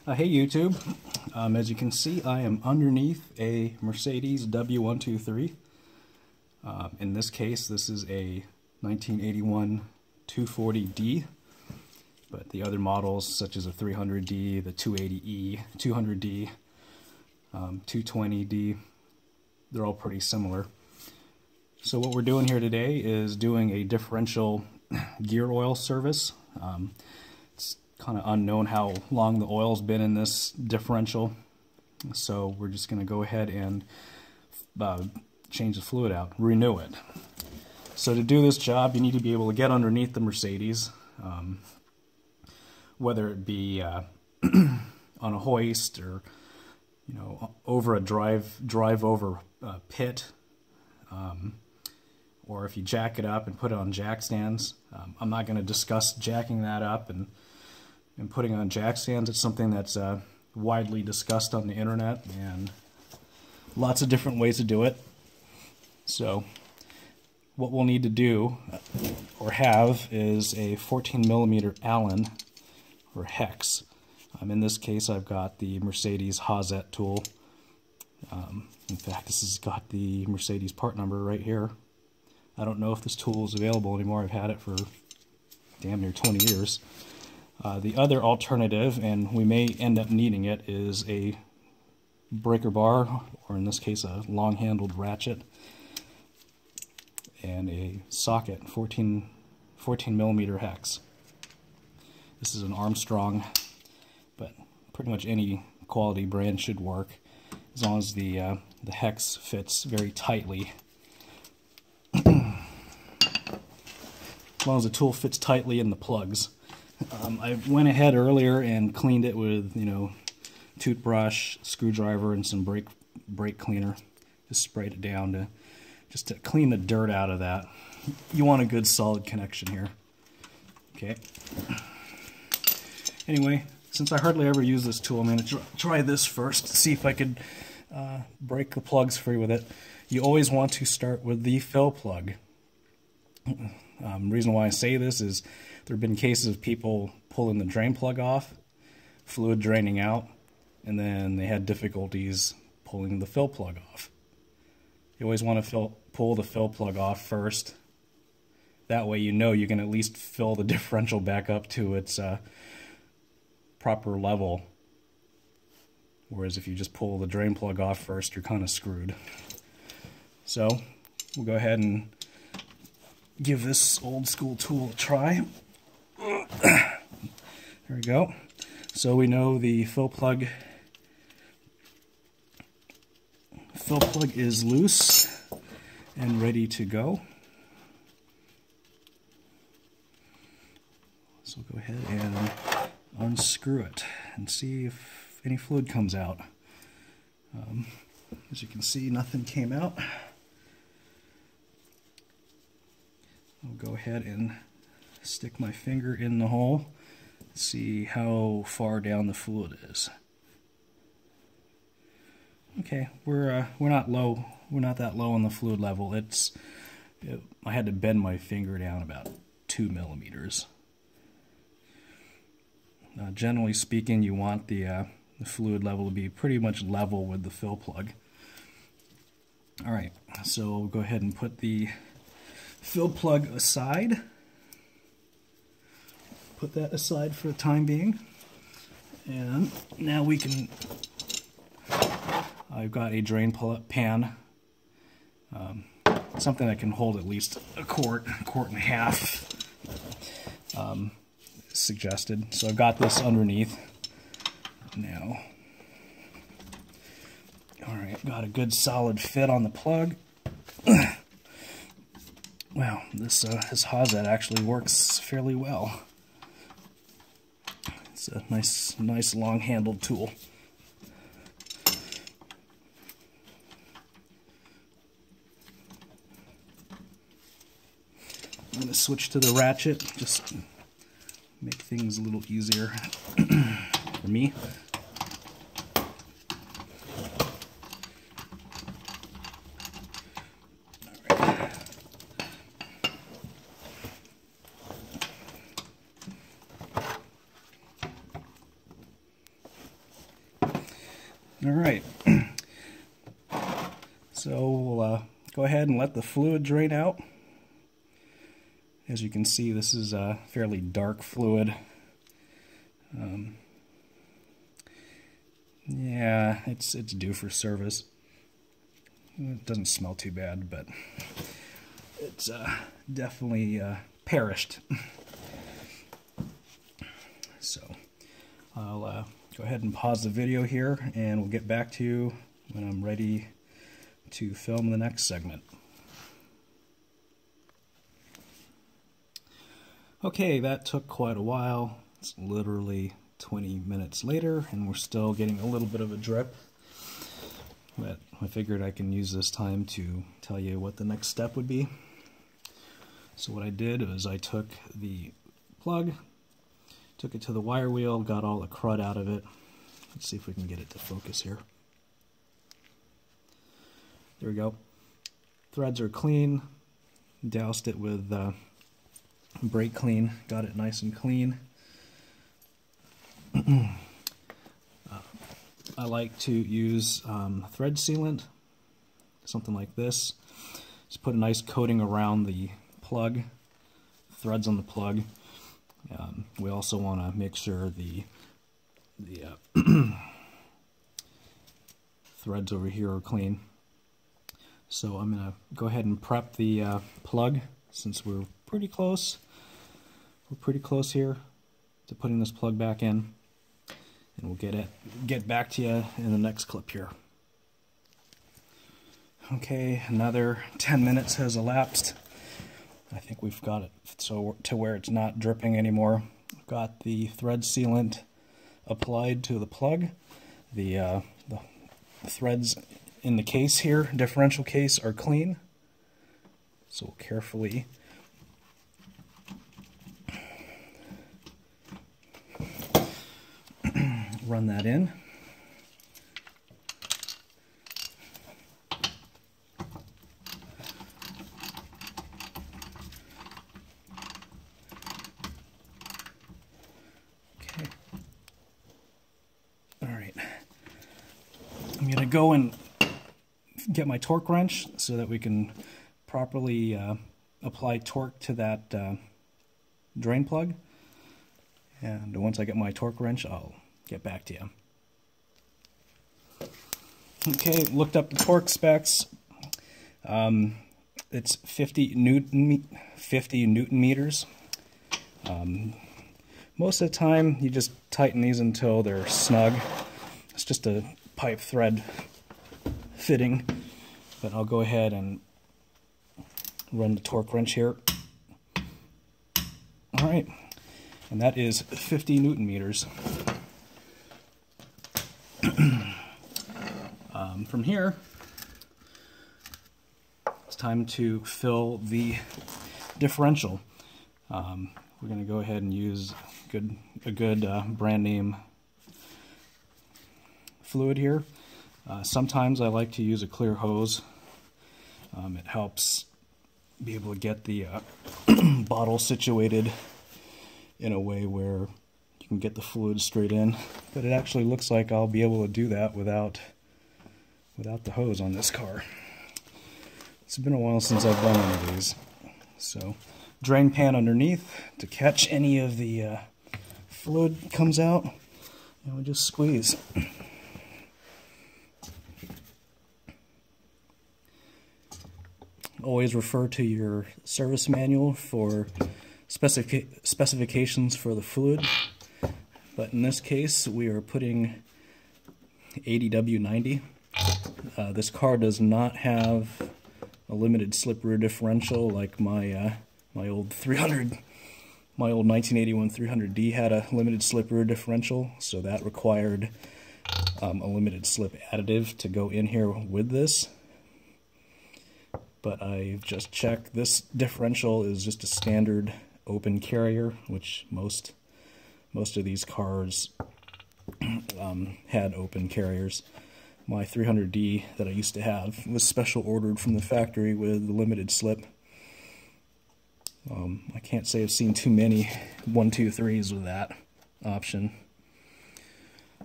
Hey YouTube, as you can see I am underneath a Mercedes W123. In this case this is a 1981 240D, but the other models such as a 300D, the 280E, 200D, 220D, they're all pretty similar. So what we're doing here today is doing a differential gear oil service. It's kind of unknown how long the oil's been in this differential, so we're just going to go ahead and change the fluid out, renew it. So to do this job you need to be able to get underneath the Mercedes, whether it be on a hoist or over a drive over pit, or if you jack it up and put it on jack stands. I'm not going to discuss jacking that up and putting on jack stands. It's something that's widely discussed on the internet and lots of different ways to do it. So what we'll need to do or have is a 14mm Allen or hex. In this case I've got the Mercedes Hazet tool. In fact, this has got the Mercedes part number right here. I don't know if this tool is available anymore. I've had it for damn near 20 years. The other alternative, and we may end up needing it, is a breaker bar, or in this case a long-handled ratchet, and a socket, 14mm hex. This is an Armstrong, but pretty much any quality brand should work as long as the hex fits very tightly. As long as the tool fits tightly in the plugs. I went ahead earlier and cleaned it with, toothbrush, screwdriver, and some brake cleaner. Just sprayed it down just to clean the dirt out of that. You want a good solid connection here. Okay. Anyway, since I hardly ever use this tool, I'm going to try this first, see if I could break the plugs free with it. You always want to start with the fill plug. The reason why I say this is there have been cases of people pulling the drain plug off, fluid draining out, and then they had difficulties pulling the fill plug off. You always want to pull the fill plug off first. That way you can at least fill the differential back up to its proper level. Whereas if you just pull the drain plug off first, you're kind of screwed. So we'll go ahead and give this old school tool a try. There we go. So we know the fill plug is loose and ready to go. So we'll go ahead and unscrew it and see if any fluid comes out. As you can see, nothing came out. I'll go ahead and stick my finger in the hole, see how far down the fluid is. Okay, we're not low. We're not that low on the fluid level. I had to bend my finger down about 2 millimeters. Generally speaking, you want the fluid level to be pretty much level with the fill plug. All right, so we'll go ahead and put the fill plug aside. Put that aside for the time being. And now we can, I've got a drain pan, something that can hold at least a quart and a half, suggested. So I've got this underneath now. Alright, got a good solid fit on the plug. Wow, this Hazet actually works fairly well. It's a nice long-handled tool. I'm going to switch to the ratchet, just to make things a little easier for me. All right, so we'll go ahead and let the fluid drain out. As you can see, this is a fairly dark fluid. Yeah, it's due for service. It doesn't smell too bad, but it's definitely perished. So I'll go ahead and pause the video here, and we'll get back to you when I'm ready to film the next segment. Okay, that took quite a while. It's literally 20 minutes later, and we're still getting a little bit of a drip. But I figured I can use this time to tell you what the next step would be. So what I did was I took the plug, took it to the wire wheel, got all the crud out of it. Let's see if we can get it to focus here. There we go. Threads are clean. Doused it with brake clean, got it nice and clean. I like to use thread sealant, something like this. Just put a nice coating around the plug, threads on the plug. We also want to make sure the threads over here are clean. So I'm going to go ahead and prep the plug, since we're pretty close. We're pretty close here to putting this plug back in. And we'll get back to you in the next clip here. Okay, another 10 minutes has elapsed. I think we've got it so to where it's not dripping anymore. We've got the thread sealant applied to the plug. The threads in the case here, differential case, are clean. So we'll carefully run that in. Okay. All right. I'm going to go and get my torque wrench so that we can properly apply torque to that drain plug. And once I get my torque wrench, I'll get back to you. Okay, looked up the torque specs. It's 50 Newton meters. Most of the time, you just tighten these until they're snug. It's just a pipe thread fitting, but I'll go ahead and run the torque wrench here. All right, and that is 50 Newton meters. From here, it's time to fill the differential. We're going to go ahead and use a good brand name fluid here. Sometimes I like to use a clear hose. It helps be able to get the bottle situated in a way where you can get the fluid straight in. But it actually looks like I'll be able to do that without the hose on this car. It's been a while since I've done one of these. So, drain pan underneath to catch any of the fluid comes out, and we just squeeze. Always refer to your service manual for specifications for the fluid, but in this case we are putting 80 W90. This car does not have a limited slip rear differential like my old 1981 300D had a limited slip rear differential, so that required a limited slip additive to go in here with this. But I've just checked, this differential is just a standard open carrier, which most of these cars had open carriers. My 300D that I used to have was special ordered from the factory with the limited slip. I can't say I've seen too many 123s with that option.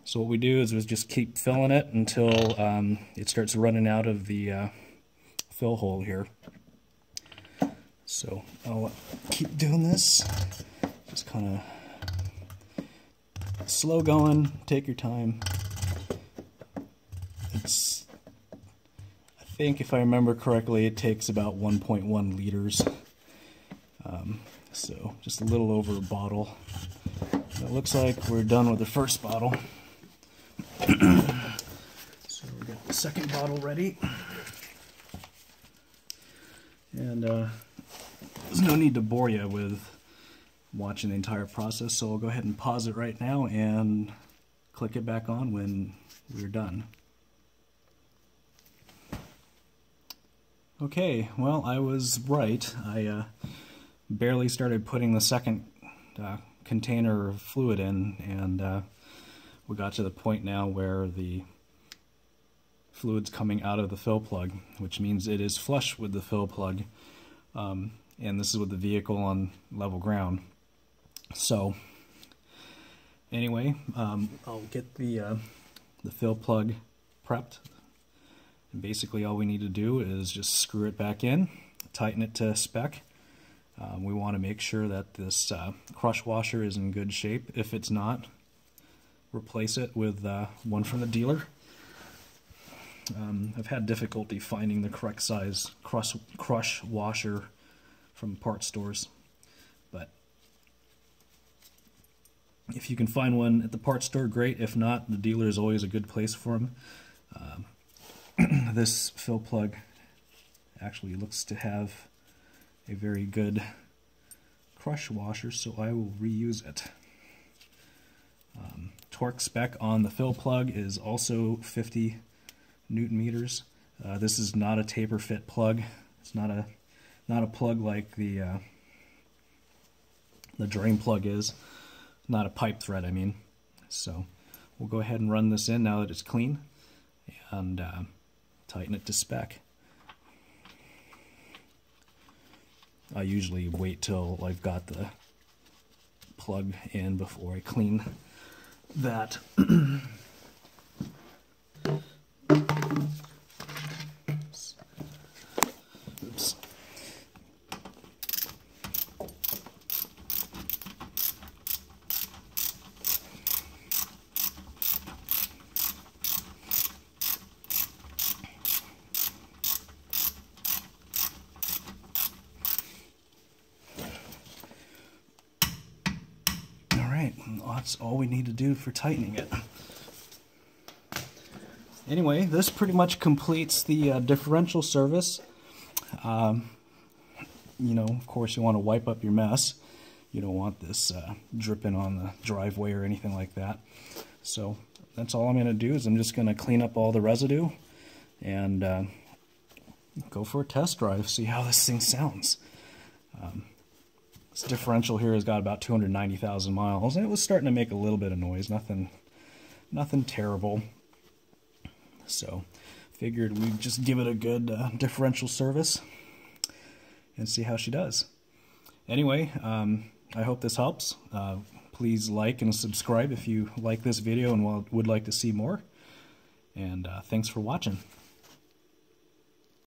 So what we do is we just keep filling it until it starts running out of the fill hole here. So I'll keep doing this, just kind of slow going, take your time. I think if I remember correctly, it takes about 1.1 liters. So just a little over a bottle. It looks like we're done with the first bottle. So we got the second bottle ready. And there's no need to bore you with watching the entire process, so I'll go ahead and pause it right now and click it back on when we're done. Okay, well, I was right. I barely started putting the second container of fluid in, and we got to the point now where the fluid's coming out of the fill plug, which means it is flush with the fill plug, and this is with the vehicle on level ground. So anyway, I'll get the fill plug prepped, and basically all we need to do is just screw it back in, tighten it to spec. We want to make sure that this crush washer is in good shape. If it's not, replace it with one from the dealer. I've had difficulty finding the correct size crush washer from part stores, but if you can find one at the part store, great. If not, the dealer is always a good place for them. This fill plug actually looks to have a very good crush washer, so I will reuse it. Torque spec on the fill plug is also 50 Newton meters. This is not a taper fit plug. It's not a plug like the drain plug is. Not a pipe thread, I mean. So we'll go ahead and run this in now that it's clean, and tighten it to spec. I usually wait till I've got the plug in before I clean that. Oops. That's all we need to do for tightening it. Anyway, this pretty much completes the differential service. You know, of course, you want to wipe up your mess. You don't want this dripping on the driveway or anything like that. So that's all I'm going to do, is I'm just going to clean up all the residue and go for a test drive, see how this thing sounds. This differential here has got about 290,000 miles, and it was starting to make a little bit of noise. Nothing terrible. So figured we'd just give it a good differential service and see how she does. Anyway, I hope this helps. Please like and subscribe if you like this video and would like to see more. And thanks for watching.